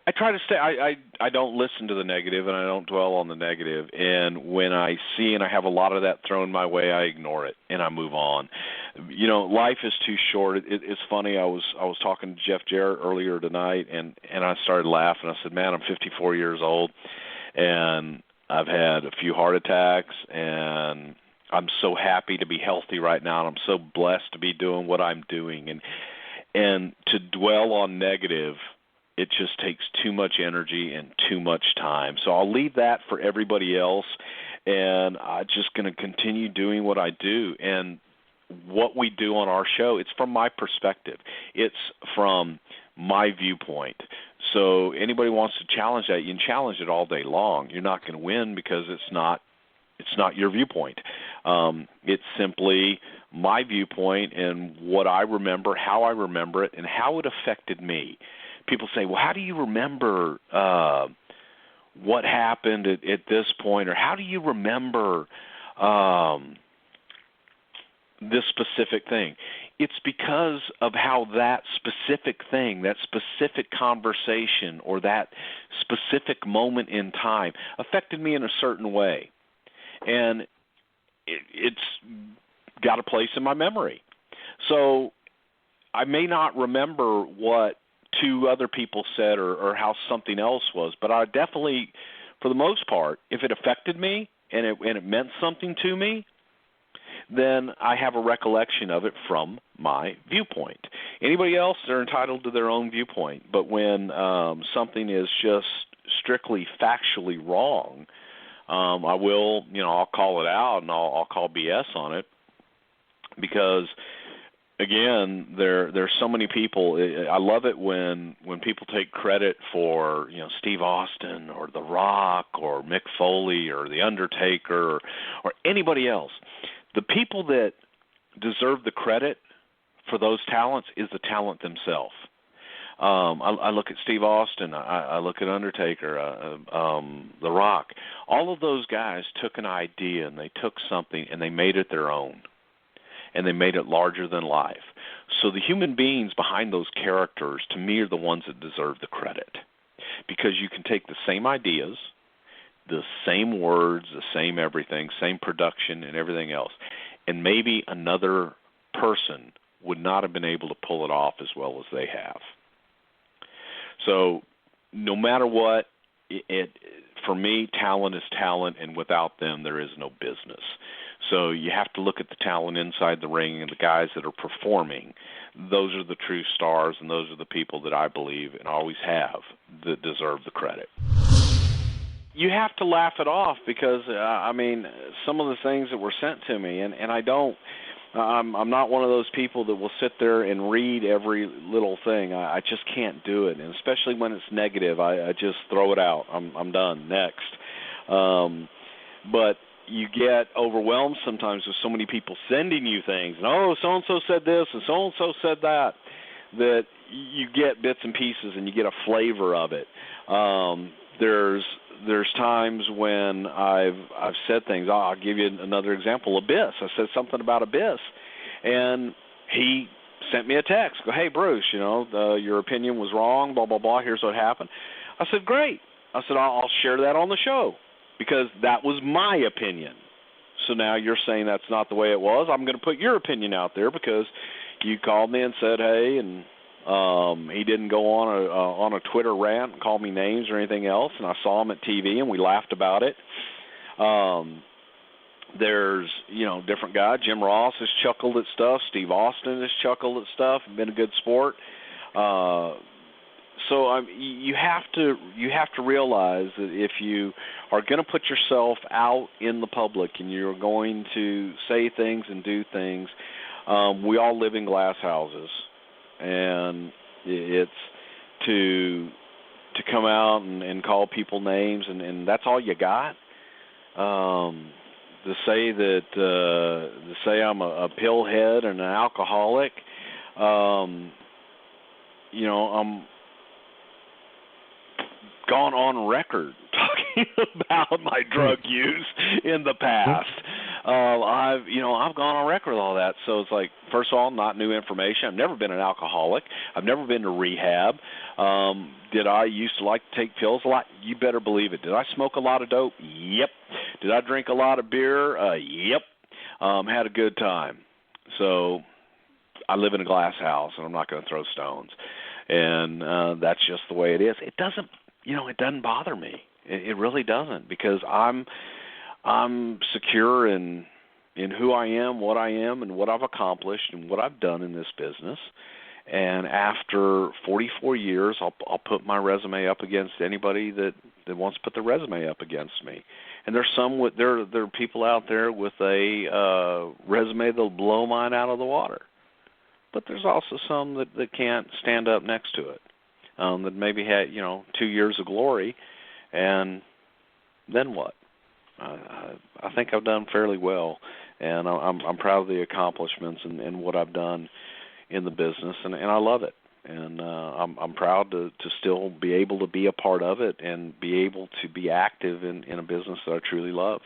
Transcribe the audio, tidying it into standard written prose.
I try to stay. I don't listen to the negative, and I don't dwell on the negative. And when I see and I have a lot of that thrown my way, I ignore it and I move on. Life is too short. It's funny. I was talking to Jeff Jarrett earlier tonight, and I started laughing. I said, "Man, I'm 54 years old, and I've had a few heart attacks, and I'm so happy to be healthy right now, and I'm so blessed to be doing what I'm doing." And to dwell on negative, it just takes too much energy and too much time. So I'll leave that for everybody else, and I'm just going to continue doing what I do. And what we do on our show, it's from my perspective. It's from my viewpoint. So anybody wants to challenge that, you can challenge it all day long. You're not going to win because it's not your viewpoint. It's simply my viewpoint and what I remember, how I remember it, and how it affected me. People say, well, how do you remember what happened at this point, or how do you remember this specific thing? It's because of how that specific thing, that specific conversation, or that specific moment in time affected me in a certain way. And it's got a place in my memory. So I may not remember what two other people said or how something else was, but I definitely, for the most part, if it affected me and it meant something to me, then I have a recollection of it from my viewpoint. Anybody else, they're entitled to their own viewpoint, but when something is just strictly factually wrong, I will, I'll call it out and I'll call BS on it, because again, there's so many people. I love it when people take credit for Steve Austin or The Rock or Mick Foley or The Undertaker or anybody else. The people that deserve the credit for those talents is the talent themselves. I look at Steve Austin, I look at Undertaker, The Rock. All of those guys took an idea and they took something and they made it their own, and they made it larger than life. So the human beings behind those characters, to me, are the ones that deserve the credit, because you can take the same ideas, the same words, the same everything, same production and everything else, and maybe another person would not have been able to pull it off as well as they have. So no matter what, for me, talent is talent, and without them, there is no business. So you have to look at the talent inside the ring and the guys that are performing. Those are the true stars, and those are the people that I believe and always have that deserve the credit. You have to laugh it off, because, some of the things that were sent to me, and I don't, I'm not one of those people that will sit there and read every little thing. I just can't do it, and especially when it's negative, I just throw it out. I'm done. Next. But you get overwhelmed sometimes with so many people sending you things, and so-and-so said this and so-and-so said that you get bits and pieces and you get a flavor of it. There's times when I've said things. I'll give you another example. Abyss. I said something about Abyss, and he sent me a text. Go, hey, Bruce, your opinion was wrong, blah, blah, blah. Here's what happened. I said, great. I said, I'll share that on the show, because that was my opinion. So now you're saying that's not the way it was. I'm going to put your opinion out there because you called me and said, hey, and he didn't go on a Twitter rant and call me names or anything else, and I saw him at TV and we laughed about it. There's, different guys. Jim Ross has chuckled at stuff. Steve Austin has chuckled at stuff. Been a good sport. So you have to realize that if you are going to put yourself out in the public and you're going to say things and do things, we all live in glass houses. And it's to come out and call people names, and that's all you got. To say I'm a pillhead and an alcoholic, I'm gone on record talking about my drug use in the past. I've gone on record with all that. So it's like, first of all, not new information. I've never been an alcoholic. I've never been to rehab. Did I used to like to take pills a lot? You better believe it. Did I smoke a lot of dope? Yep. Did I drink a lot of beer? Yep. Had a good time. So I live in a glass house, and I'm not going to throw stones. And that's just the way it is. It doesn't, it doesn't bother me. It really doesn't, because I'm secure in who I am, what I am, and what I've accomplished and what I've done in this business. And after 44 years, I'll put my resume up against anybody that wants to put their resume up against me. And there's there are people out there with a resume that'll blow mine out of the water. But there's also some that can't stand up next to it, that maybe had 2 years of glory, and then what? I think I've done fairly well, and I'm proud of the accomplishments and what I've done in the business, and I love it. And I'm proud to still be able to be a part of it and be able to be active in a business that I truly love.